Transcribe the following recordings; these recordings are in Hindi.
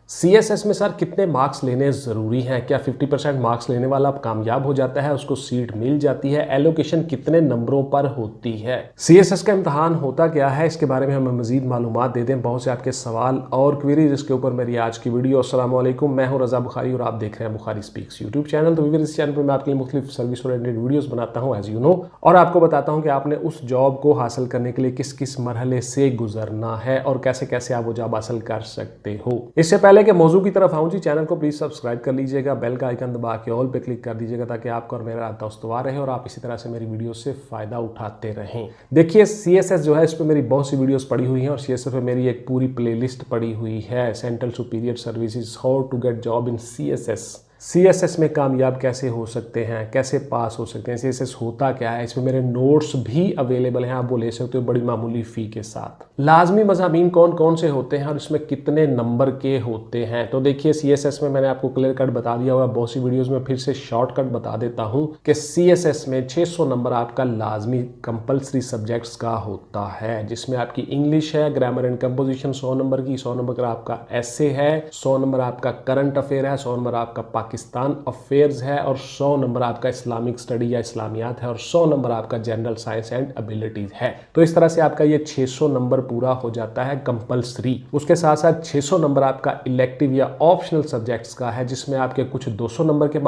सीएसएस में सर कितने मार्क्स लेने ज़रूरी हैं? क्या 50% मार्क्स लेने वाला कामयाब हो जाता है, उसको सीट मिल जाती है? एलोकेशन कितने नंबरों पर होती है? सीएसएस का इम्तहान होता क्या है, इसके बारे में हमें मजीद मालूमात दे दें। बहुत से आपके सवाल और क्वेरीज इसके ऊपर मेरी आज की वीडियो। अस्सलाम वालेकुम, मैं हूं रज़ा बुखारी और आप देख रहे हैं बुखारी स्पीक्स यूट्यूब चैनल। तो इस चैनल पर मैं आपके लिए मुख्तलिफ सर्विस ओरिएंटेड वीडियोज़ बनाता हूँ एज यू नो, और आपको बताता हूँ कि आपने उस जॉब को हासिल करने के लिए किस किस मरहले से गुजरना है और कैसे कैसे आप वो जॉब हासिल कर सकते हो। इससे पहले के मौजू की तरफ आऊँ जी, चैनल को प्लीज सब्सक्राइब कर लीजिएगा, बेल का आइकन दबा के ऑल पे क्लिक कर दीजिएगा ताकि आपको और मेरा रास्ता उस्तवार रहे और आप इसी तरह से मेरी वीडियो से फायदा उठाते रहें। देखिए सीएसएस जो है, इस पर मेरी बहुत सी वीडियोस पड़ी हुई हैं और सीएसएस पे मेरी एक पूरी प्लेलिस्ट पड़ी हुई है, central superior services, how to get job in CSS. CSS में कामयाब कैसे हो सकते हैं, कैसे पास हो सकते हैं, सीएसएस होता क्या है, इसमें मेरे नोट्स भी अवेलेबल हैं, आप वो ले सकते हो बड़ी मामूली फ़ी के साथ। लाजमी मज़ामीन कौन कौन से होते हैं और इसमें कितने नंबर के होते हैं, तो देखिए सीएसएस में मैंने आपको क्लियर कट बता दिया हुआ, बहुत सी वीडियोज़ में फिर से शॉर्टकट बता देता हूँ कि सीएसएस में 600 नंबर आपका लाजमी कंपल्सरी सब्जेक्ट्स का होता है, जिसमें आपकी इंग्लिश है, ग्रामर एंड कंपोजिशन 100 नंबर की, 100 नंबर का आपका एसे है, 100 नंबर आपका करंट अफेयर है, 100 नंबर आपका पाकिस्तान अफेयर्स है और 100 नंबर आपका इस्लामिक स्टडी या इस्लामियात है और 100 नंबर आपका जनरल साइंस एंड एबिलिटीज है। तो इस तरह से आपका ये 600 नंबर पूरा हो जाता है कंपल्सरी। उसके साथ साथ 600 नंबर आपका इलेक्टिव या ऑप्शनल सब्जेक्ट्स का है, जिसमें आपके कुछ 200 नंबर के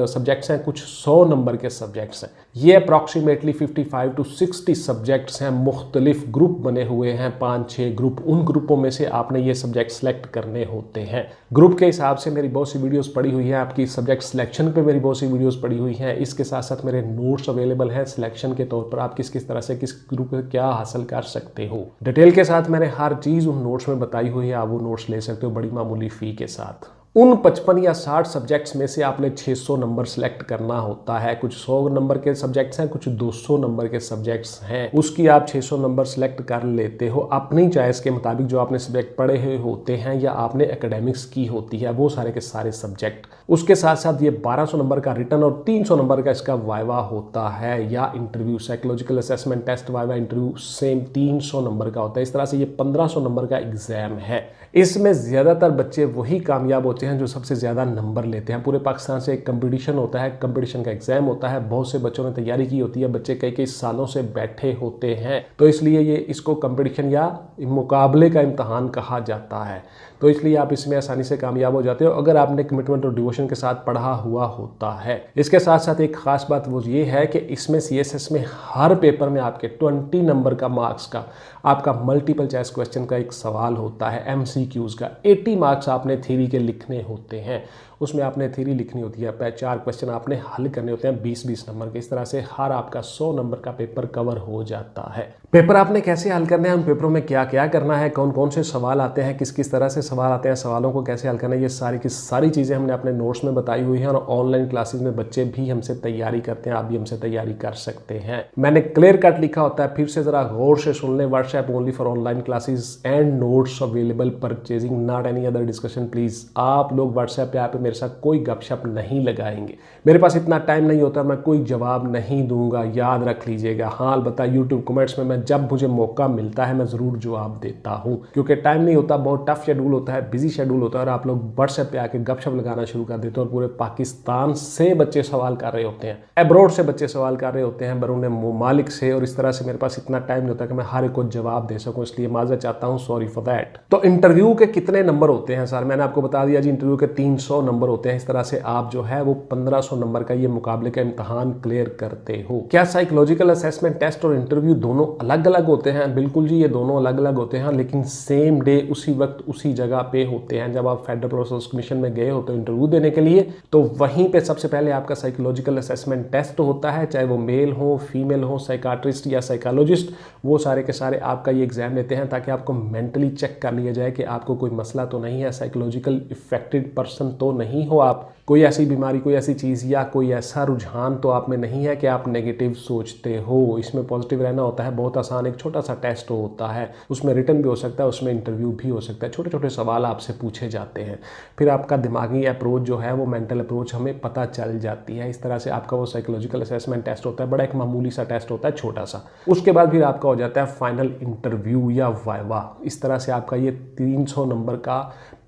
सब्जेक्ट्स हैं, कुछ 100 नंबर के सब्जेक्ट्स हैं। ये अप्रॉक्सीमेटली 55 to 60 सब्जेक्ट्स हैं, मुख्तलिफ ग्रुप बने हुए हैं, 5-6 ग्रुप। उन ग्रुपों में से आपने ये सब्जेक्ट सेलेक्ट करने होते हैं। ग्रुप के हिसाब से मेरी बहुत सी वीडियोस पड़ी हुई है, आपकी सब्जेक्ट सिलेक्शन पे मेरी बहुत सी वीडियोस पड़ी हुई हैं। इसके साथ साथ मेरे नोट्स अवेलेबल हैं सिलेक्शन के तौर पर, आप किस किस तरह से किस ग्रुप में क्या हासिल कर सकते हो। डिटेल के साथ मैंने हर चीज़ उन नोट्स में बताई हुई है, आप वो नोट्स ले सकते हो बड़ी मामूली फ़ी के साथ। उन 55 या 60 सब्जेक्ट्स में से आपने 600 नंबर सेलेक्ट करना होता है। कुछ 100 नंबर के सब्जेक्ट्स हैं, कुछ 200 नंबर के सब्जेक्ट्स हैं, उसकी आप 600 नंबर सेलेक्ट कर लेते हो अपनी चॉइस के मुताबिक, जो आपने सब्जेक्ट पढ़े हुए होते हैं या आपने एकेडमिक्स की होती है वो सारे के सारे सब्जेक्ट। उसके साथ साथ ये 1200 नंबर का रिटन और 300 नंबर का इसका वाइवा होता है या interview, psychological assessment test, viva, interview same 300 number का होता है। इस तरह से ये 1500 नंबर का एग्जाम है। इसमें ज़्यादातर बच्चे वही कामयाब होते हैं जो सबसे ज़्यादा नंबर लेते हैं। पूरे पाकिस्तान से एक कंपटीशन होता है, कंपटीशन का एग्जाम होता है, बहुत से बच्चों ने तैयारी की होती है, बच्चे कई कई सालों से बैठे होते हैं, तो इसलिए ये इसको कंपटीशन या मुकाबले का इम्तहान कहा जाता है। तो इसलिए आप इसमें आसानी से कामयाब हो जाते हो अगर आपने कमिटमेंट और डिवोशन के साथ पढ़ा हुआ होता है। इसके साथ साथ एक खास बात वो ये है कि इसमें सीएसएस में हर पेपर में आपके 20 नंबर का मार्क्स का आपका मल्टीपल चॉइस क्वेश्चन का एक सवाल होता है, एमसीक्यूज़ का। 80 मार्क्स आपने थ्योरी के लिखने होते हैं, उसमें आपने थ्योरी लिखनी होती है, 4 क्वेश्चन आपने हल करने होते हैं 20-20 नंबर के। इस तरह से हर आपका 100 नंबर का पेपर कवर हो जाता है। पेपर आपने कैसे हल करना है, उन पेपरों में क्या क्या करना है, कौन कौन से सवाल आते हैं, किस किस तरह से सवाल आते हैं, सवालों को कैसे हल करना है, ये सारी की सारी चीज़ें हमने अपने नोट्स में बताई हुई हैं और ऑनलाइन क्लासेज में बच्चे भी हमसे तैयारी करते हैं, आप भी हमसे तैयारी कर सकते हैं। मैंने क्लियर कट लिखा होता है, फिर से ज़रा गौर से सुन लें। WhatsApp only for online classes and notes available, purchasing not any other discussion please. आप लोग व्हाट्सएप पे आप मेरे साथ कोई गपशप नहीं लगाएंगे, मेरे पास इतना टाइम नहीं होता, मैं कोई जवाब नहीं दूंगा, याद रख लीजिएगा। हाँ अलबत्ता यूट्यूब कमेंट्स में मैं जब मुझे मौका मिलता है मैं ज़रूर जवाब देता हूँ, क्योंकि टाइम नहीं होता, बहुत टफ शेड्यूल होता है, बिजी शेड्यूल होता है और आप लोग व्हाट्सएप पे आके गपशप लगाना शुरू कर देते हो और पूरे पाकिस्तान से बच्चे सवाल कर रहे होते हैं, एब्रॉड से बच्चे सवाल कर रहे होते हैं, बैरून मुमालिक से, और इस तरह से मेरे पास इतना टाइम नहीं होता कि मैं हर एक को जवाब दे सकूँ, इसलिए माज़रत चाहता हूँ, सॉरी फॉर दैट। तो इंटरव्यू के कितने नंबर होते हैं सर, मैंने आपको बता दिया जी, इंटरव्यू के 300 नंबर होते हैं। इस तरह से आप जो है वो 1500 नंबर का ये मुकाबले का इम्तहान क्लियर करते हो। क्या साइकोलॉजिकल असेसमेंट टेस्ट और इंटरव्यू दोनों अलग अलग होते हैं? बिल्कुल जी, ये दोनों अलग अलग होते हैं, लेकिन सेम डे उसी वक्त उसी जगह पे होते हैं। जब आप फेडरल प्रोसेस कमीशन में गए होते हो इंटरव्यू देने के लिए, तो वहीं पे सबसे पहले आपका साइकोलॉजिकल असेसमेंट टेस्ट होता है, चाहे वो मेल हो, फीमेल हो, साइकाट्रिस्ट या साइकोलॉजिस्ट, वो सारे के सारे आपका ये एग्जाम लेते हैं ताकि आपको मेंटली चेक कर लिया जाए कि आपको कोई मसला तो नहीं है, साइकोलॉजिकल इफेक्टेड पर्सन तो नहीं हो आप, कोई ऐसी बीमारी, कोई ऐसी चीज़ या कोई ऐसा रुझान तो आप में नहीं है कि आप नेगेटिव सोचते हो। इसमें पॉजिटिव रहना होता है, बहुत आसान एक छोटा सा टेस्ट होता है, उसमें रिटन भी हो सकता है, उसमें इंटरव्यू भी हो सकता है, छोटे छोटे सवाल आपसे पूछे जाते हैं, फिर आपका दिमागी अप्रोच जो है वो मेंटल अप्रोच हमें पता चल जाती है। इस तरह से आपका वो साइकोलॉजिकल असेसमेंट टेस्ट होता है, बड़ा एक मामूली सा टेस्ट होता है, छोटा सा। उसके बाद फिर आपका हो जाता है फाइनल इंटरव्यू या वाइवा। इस तरह से आपका ये 300 नंबर का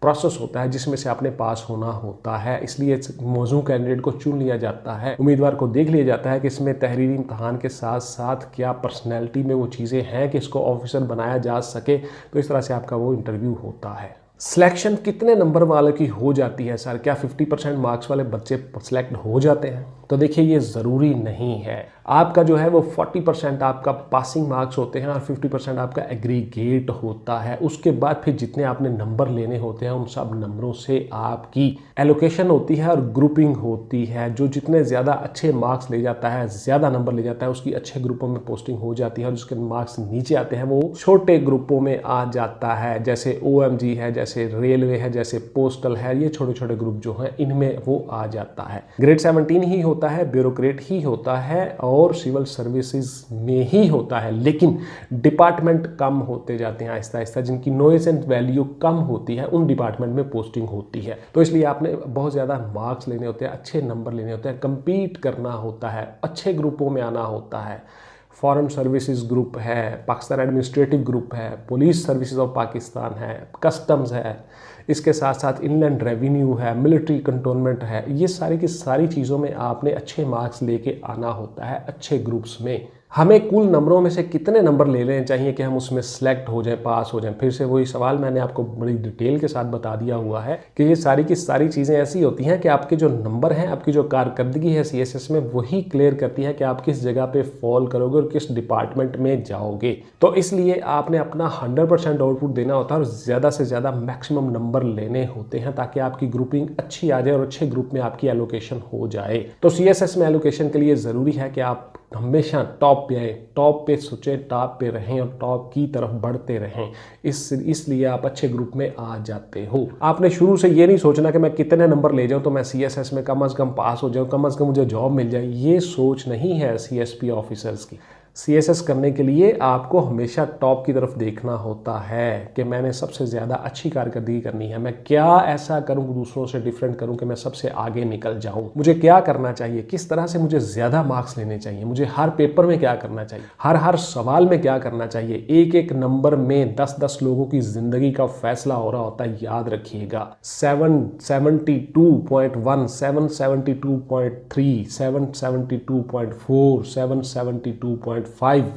प्रोसेस होता है जिसमें से आपने पास होना होता है। इसलिए मौजूद कैंडिडेट को चुन लिया जाता है, उम्मीदवार को देख लिया जाता है कि इसमें तहरीरी इम्तहान के साथ साथ क्या पर्सनैलिटी में वो चीज़ें हैं कि इसको ऑफिसर बनाया जा सके। तो इस तरह से आपका वो इंटरव्यू होता है। सिलेक्शन कितने नंबर वाले की हो जाती है सर? क्या 50% मार्क्स वाले बच्चे सिलेक्ट हो जाते हैं? तो देखिए, ये ज़रूरी नहीं है। आपका जो है वो 40% आपका पासिंग मार्क्स होते हैं और 50% आपका एग्रीगेट होता है। उसके बाद फिर जितने आपने नंबर लेने होते हैं उन सब नंबरों से आपकी एलोकेशन होती है और ग्रुपिंग होती है। जो जितने ज़्यादा अच्छे मार्क्स ले जाता है, ज़्यादा नंबर ले जाता है, उसकी अच्छे ग्रुपों में पोस्टिंग हो जाती है और जिसके मार्क्स नीचे आते हैं वो छोटे ग्रुपों में आ जाता है। जैसे OMG है, जैसे रेलवे है, जैसे पोस्टल है, ये छोटे छोटे ग्रुप जो हैं इनमें वो आ जाता है। ग्रेड 17 ही होता है, ब्यूरोक्रेट ही होता है और सिविल सर्विसेज में ही होता है। लेकिन डिपार्टमेंट कम होते जाते हैं आहिस्ता आहिस्ता, जिनकी नॉइज एंड वैल्यू कम होती है उन डिपार्टमेंट में पोस्टिंग होती है। तो इसलिए आपने बहुत ज़्यादा मार्क्स लेने होते हैं, अच्छे नंबर लेने होते हैं, कंपीट करना होता है, अच्छे ग्रुपों में आना होता है। फॉरेन सर्विसेज ग्रुप है, पाकिस्तान एडमिनिस्ट्रेटिव ग्रुप है, पुलिस सर्विसेज ऑफ पाकिस्तान है, कस्टम्स है, इसके साथ साथ इनलैंड रेवेन्यू है, मिलिट्री कंटोनमेंट है। ये सारी की सारी चीज़ों में आपने अच्छे मार्क्स लेके आना होता है अच्छे ग्रुप्स में। हमें कुल नंबरों में से कितने नंबर ले लेने चाहिए कि हम उसमें सेलेक्ट हो जाएं, पास हो जाएं? फिर से वही सवाल मैंने आपको बड़ी डिटेल के साथ बता दिया हुआ है कि ये सारी की सारी चीज़ें ऐसी होती हैं कि आपके जो नंबर हैं, आपकी जो कारकर्दगी है CSS में, वही क्लियर करती है कि आप किस जगह पे फॉल करोगे और किस डिपार्टमेंट में जाओगे। तो इसलिए आपने अपना 100% आउटपुट देना होता है और ज़्यादा से ज़्यादा मैक्सिमम नंबर लेने होते हैं ताकि आपकी ग्रुपिंग अच्छी आ जाए और अच्छे ग्रुप में आपकी एलोकेशन हो जाए। तो CSS में एलोकेशन के लिए ज़रूरी है कि आप हमेशा टॉप पे आए, टॉप पे सोचें, टॉप पे रहें और टॉप की तरफ बढ़ते रहें। इसलिए आप अच्छे ग्रुप में आ जाते हो। आपने शुरू से ये नहीं सोचना कि मैं कितने नंबर ले जाऊं तो मैं CSS में कम से कम पास हो जाऊं, कम से कम मुझे जॉब मिल जाए। ये सोच नहीं है CSP ऑफिसर्स की। CSS करने के लिए आपको हमेशा टॉप की तरफ देखना होता है कि मैंने सबसे ज़्यादा अच्छी कारकर्दगी करनी है। मैं क्या ऐसा करूं, दूसरों से डिफरेंट करूं कि मैं सबसे आगे निकल जाऊं। मुझे क्या करना चाहिए, किस तरह से मुझे ज़्यादा मार्क्स लेने चाहिए, मुझे हर पेपर में क्या करना चाहिए, हर सवाल में क्या करना चाहिए। एक एक नंबर में 10-10 लोगों की ज़िंदगी का फैसला हो रहा होता है, याद रखिएगा। 772.1, 772.3, 772.4, 772.5,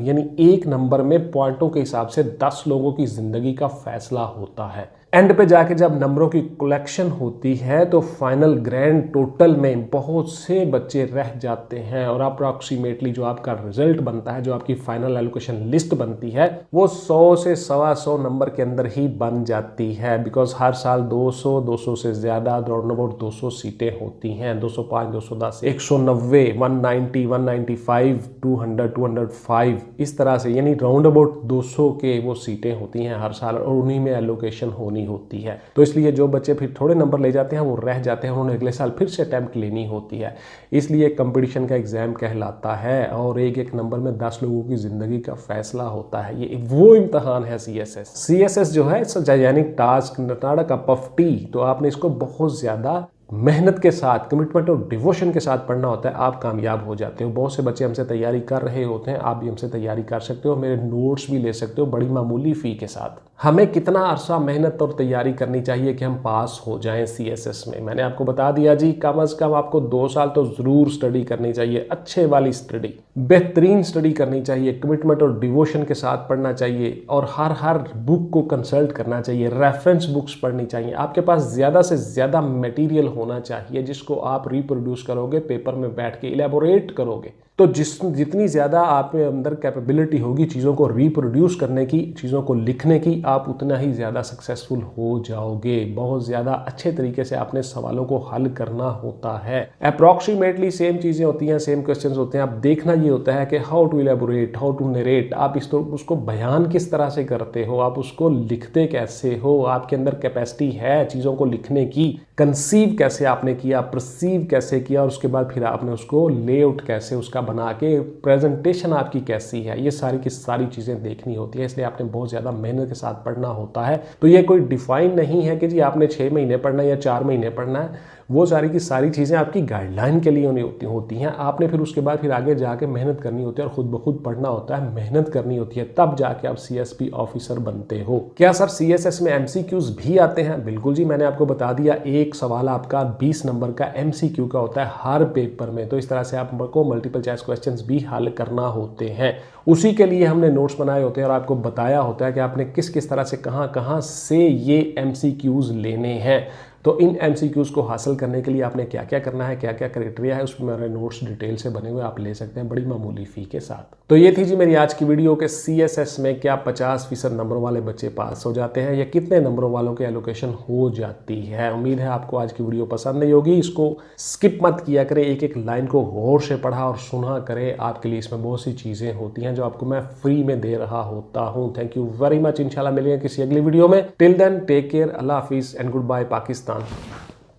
यानी एक नंबर में पॉइंटों के हिसाब से 10 लोगों की जिंदगी का फैसला होता है। एंड पे जाके जब नंबरों की कलेक्शन होती है तो फाइनल ग्रैंड टोटल में बहुत से बच्चे रह जाते हैं और अप्रॉक्सीमेटली जो आपका रिजल्ट बनता है, जो आपकी फाइनल एलोकेशन लिस्ट बनती है, वो 100 से 125 नंबर के अंदर ही बन जाती है। बिकॉज हर साल 200 से ज़्यादा राउंड अबाउट 200 सीटें होती हैं, 205, 210, 190, 190, 195, 200, 205, इस तरह से, यानी राउंड अबाउट 200 के वो सीटें होती हैं हर साल और उन्हीं में एलोकेशन होनी होती है। तो इसलिए जो बच्चे फिर थोड़े नंबर ले जाते हैं वो रह जाते हैं, उन्होंने अगले साल फिर से अटेम्प्ट लेनी होती है। इसलिए कंपटीशन का एग्जाम कहलाता है और एक एक नंबर में 10 लोगों की जिंदगी का फैसला होता है। ये वो इम्तहान है CSS जो है, जायनिक टास्क नटाड़ा का पफ्टी। तो आपने इसको बहुत ज्यादा मेहनत के साथ, कमिटमेंट और डिवोशन के साथ पढ़ना होता है, आप कामयाब हो जाते हो। बहुत से बच्चे हमसे तैयारी कर रहे होते हैं, आप भी हमसे तैयारी कर सकते हो, मेरे नोट्स भी ले सकते हो बड़ी मामूली फ़ी के साथ। हमें कितना अरसा मेहनत और तैयारी करनी चाहिए कि हम पास हो जाएं CSS में? मैंने आपको बता दिया जी, कम से कम आपको 2 साल तो ज़रूर स्टडी करनी चाहिए, अच्छे वाली स्टडी, बेहतरीन स्टडी करनी चाहिए, कमिटमेंट और डिवोशन के साथ पढ़ना चाहिए और हर बुक को कंसल्ट करना चाहिए, रेफरेंस बुक्स पढ़नी चाहिए। आपके पास ज़्यादा से ज़्यादा मटेरियल होना चाहिए जिसको आप रिप्रोड्यूस करोगे, पेपर में बैठ के इलेबोरेट करोगे। तो जितनी ज़्यादा आप में अंदर कैपेबिलिटी होगी चीज़ों को रिप्रोड्यूस करने की, चीज़ों को लिखने की, आप उतना ही ज़्यादा सक्सेसफुल हो जाओगे। बहुत ज़्यादा अच्छे तरीके से आपने सवालों को हल करना होता है। अप्रॉक्सीमेटली सेम चीज़ें होती हैं, सेम क्वेश्चंस होते हैं। आप देखना ये होता है कि how to elaborate, how to narrate, आप उसको बयान किस तरह से करते हो, आप उसको लिखते कैसे हो, आपके अंदर कैपेसिटी है चीज़ों को लिखने की, कंसीव कैसे आपने किया, परसीव कैसे किया और उसके बाद फिर आपने उसको लेआउट कैसे उसका बना के प्रेजेंटेशन आपकी कैसी है, ये सारी की सारी चीज़ें देखनी होती है। इसलिए आपने बहुत ज़्यादा मेहनत के साथ पढ़ना होता है। तो ये कोई डिफाइन नहीं है कि जी आपने 6 महीने पढ़ना है या 4 महीने पढ़ना है। वो सारी की सारी चीज़ें आपकी गाइडलाइन के लिए होती हैं। आपने फिर उसके बाद फिर आगे जाके मेहनत करनी होती है और खुद ब खुद पढ़ना होता है, मेहनत करनी होती है, तब जाके आप CSP ऑफिसर बनते हो। क्या सर CSS में MCQs भी आते हैं? बिल्कुल जी, मैंने आपको बता दिया, एक सवाल आपका 20 नंबर का MCQ का होता है हर पेपर में। तो इस तरह से आपको मल्टीपल चॉइस क्वेश्चंस भी हल करना होते हैं। उसी के लिए हमने नोट्स बनाए होते हैं और आपको बताया होता है कि आपने किस किस तरह से कहाँ से ये MCQs लेने हैं। तो इन MCQs को हासिल करने के लिए आपने क्या क्या करना है, क्या क्या क्राइटेरिया है, उसमें मेरे नोट्स डिटेल से बने हुए आप ले सकते हैं बड़ी मामूली फी के साथ। तो ये थी जी मेरी आज की वीडियो के CSS में क्या 50% नंबर वाले बच्चे पास हो जाते हैं या कितने नंबरों वालों की एलोकेशन हो जाती है। उम्मीद है आपको आज की वीडियो पसंद नहीं होगी। इसको स्किप मत किया करें, एक एक लाइन को गौर से पढ़ा और सुना करें। आपके लिए इसमें बहुत सी चीज़ें होती हैं जो आपको मैं फ्री में दे रहा होता हूँ। Thank you very much. इंशाल्लाह मिलेंगे किसी अगली वीडियो में। टिल देन टेक केयर, अल्लाह हाफिज़ एंड गुड बाय। पाकिस्तान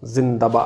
जिंदाबाद।